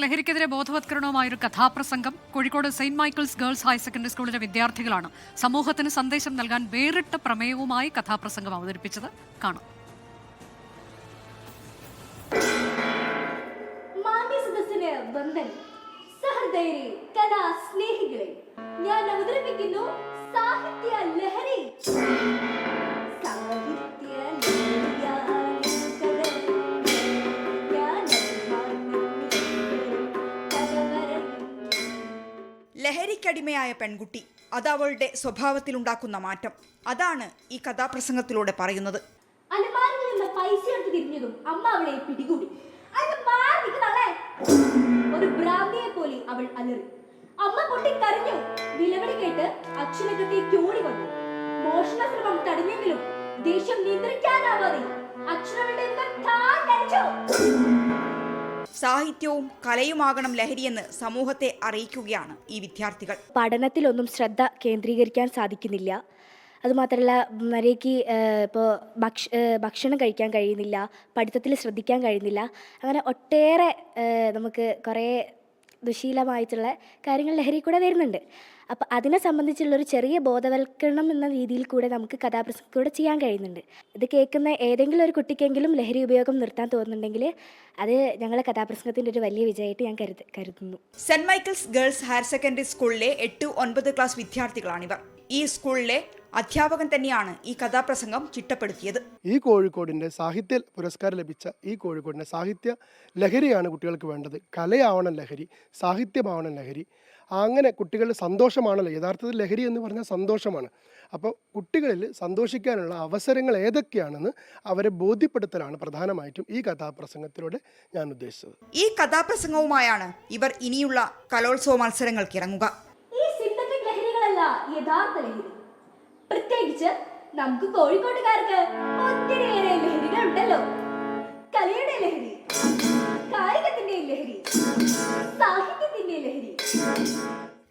ലഹരിക്കെതിരെ ബോധവത്കരണവുമായൊരു കഥാപ്രസംഗം Kozhikode Saint Michael's girls higher secondary സ്കൂളിലെ വിദ്യാർത്ഥികളാണ് സമൂഹത്തിന് സന്ദേശം നൽകാൻ വേറിട്ട പ്രമേയവുമായി കഥാപ്രസംഗം അവതരിപ്പിച്ചത്. കാണാം. കലാസ്നേഹികളെ, ഞാൻ അവതരിപ്പിക്കുന്നു സാഹിത്യ ലഹരി. ലഹരിക്കടിമയായ പെൺകുട്ടി, അത് അവളുടെ സ്വഭാവത്തിലുണ്ടാക്കുന്ന മാറ്റം, അതാണ് ഈ കഥാപ്രസംഗത്തിലൂടെ പറയുന്നത്. അലമാരിൽ നിന്ന് പൈസ എടുത്ത് തിരിഞ്ഞതും അമ്മ അവളെ പിടികൂടി. ഒരു ഭ്രാന്തിയെ പോലെ അവൾ അലറി. അമ്മ പൊട്ടിക്കരഞ്ഞു. നിലവിളി കേട്ട് അച്ഛനകത്തേക്ക് ഓടി വന്നു. മോഷണ ശ്രമം തടഞ്ഞെങ്കിലും ദേഷ്യം നിയന്ത്രിക്കാനാവാതെ അച്ഛനവളുടെ സാഹിത്യവും കലയുമാകണം ലഹരിയെന്ന് സമൂഹത്തെ അറിയിക്കുകയാണ് ഈ വിദ്യാർത്ഥികൾ. പഠനത്തിലൊന്നും ശ്രദ്ധ കേന്ദ്രീകരിക്കാൻ സാധിക്കുന്നില്ല. അതുമാത്രമല്ല, മര്യാദയ്ക്ക് ഇപ്പോൾ ഭക്ഷണം കഴിക്കാൻ കഴിയുന്നില്ല, പഠിത്തത്തിൽ ശ്രദ്ധിക്കാൻ കഴിയുന്നില്ല. അങ്ങനെ ഒട്ടേറെ നമുക്ക് കുറേ ദുശീലമായിട്ടുള്ള കാര്യങ്ങൾ ലഹരി കൂടെ വരുന്നുണ്ട്. അപ്പോൾ അതിനെ സംബന്ധിച്ചുള്ളൊരു ചെറിയ ബോധവൽക്കരണം എന്ന രീതിയിൽ കൂടെ നമുക്ക് കഥാപ്രസംഗത്തിലൂടെ ചെയ്യാൻ കഴിയുന്നുണ്ട്. ഇത് കേൾക്കുന്ന ഏതെങ്കിലും ഒരു കുട്ടിക്കെങ്കിലും ലഹരി ഉപയോഗം നിർത്താൻ തോന്നുന്നുണ്ടെങ്കിൽ അത് ഞങ്ങളെ കഥാപ്രസംഗത്തിൻ്റെ ഒരു വലിയ വിജയമായിട്ട് ഞാൻ കരുതുന്നു. Saint Michael's girls higher secondary സ്കൂളിലെ 8-9 ക്ലാസ് വിദ്യാർത്ഥികളാണിവർ. ഈ സ്കൂളിലെ അധ്യാപകൻ തന്നെയാണ് ഈ കഥാപ്രസംഗം ചിട്ടപ്പെടുത്തിയത്. ഈ കോഴിക്കോടിൻ്റെ സാഹിത്യ പുരസ്കാരം ലഭിച്ച ഈ കോഴിക്കോടിൻ്റെ സാഹിത്യ ലഹരിയാണ് കുട്ടികൾക്ക് വേണ്ടത്. കലയാവണം ലഹരി, സാഹിത്യമാവണം ലഹരി. അങ്ങനെ കുട്ടികളുടെ സന്തോഷമാണല്ലോ യഥാർത്ഥത്തിൽ ലഹരി എന്ന് പറഞ്ഞാൽ സന്തോഷമാണ്. അപ്പോൾ കുട്ടികളിൽ സന്തോഷിക്കാനുള്ള അവസരങ്ങൾ ഏതൊക്കെയാണെന്ന് അവരെ ബോധ്യപ്പെടുത്തലാണ് പ്രധാനമായിട്ടും ഈ കഥാപ്രസംഗത്തിലൂടെ ഞാൻ ഉദ്ദേശിച്ചത്. ഈ കഥാപ്രസംഗവുമായാണ് ഇവർ ഇനിയുള്ള കലോത്സവ മത്സരങ്ങൾക്ക് ഇറങ്ങുക. ഈ സിന്തറ്റിക് ലഹരികളല്ല യഥാർത്ഥ ലഹരി. പ്രത്യേകിച്ച് നമുക്ക് കോഴിക്കോട്ടുകാർക്ക് ഒത്തിരിയേറെ ലഹരികൾ ഉണ്ടല്ലോ. കലയുടെ ലഹരി, കായികത്തിന്റെ ലഹരി, സാഹിത്യത്തിന്റെ ലഹരി.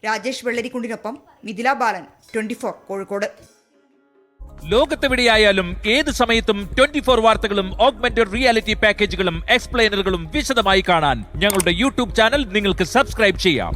രാജേഷ് വെള്ളരിക്കുണ്ടിനൊപ്പം മിഥില ബാലൻ, 24 കോഴിക്കോട്. ലോകത്തെവിടെയായാലും ഏത് സമയത്തും 24 വാർത്തകളും ഓഗ്മെന്റഡ് റിയാലിറ്റി പാക്കേജുകളും എക്സ്പ്ലെയിനറുകളും വിശദമായി കാണാൻ ഞങ്ങളുടെ യൂട്യൂബ് ചാനൽ നിങ്ങൾക്ക് സബ്സ്ക്രൈബ് ചെയ്യാം.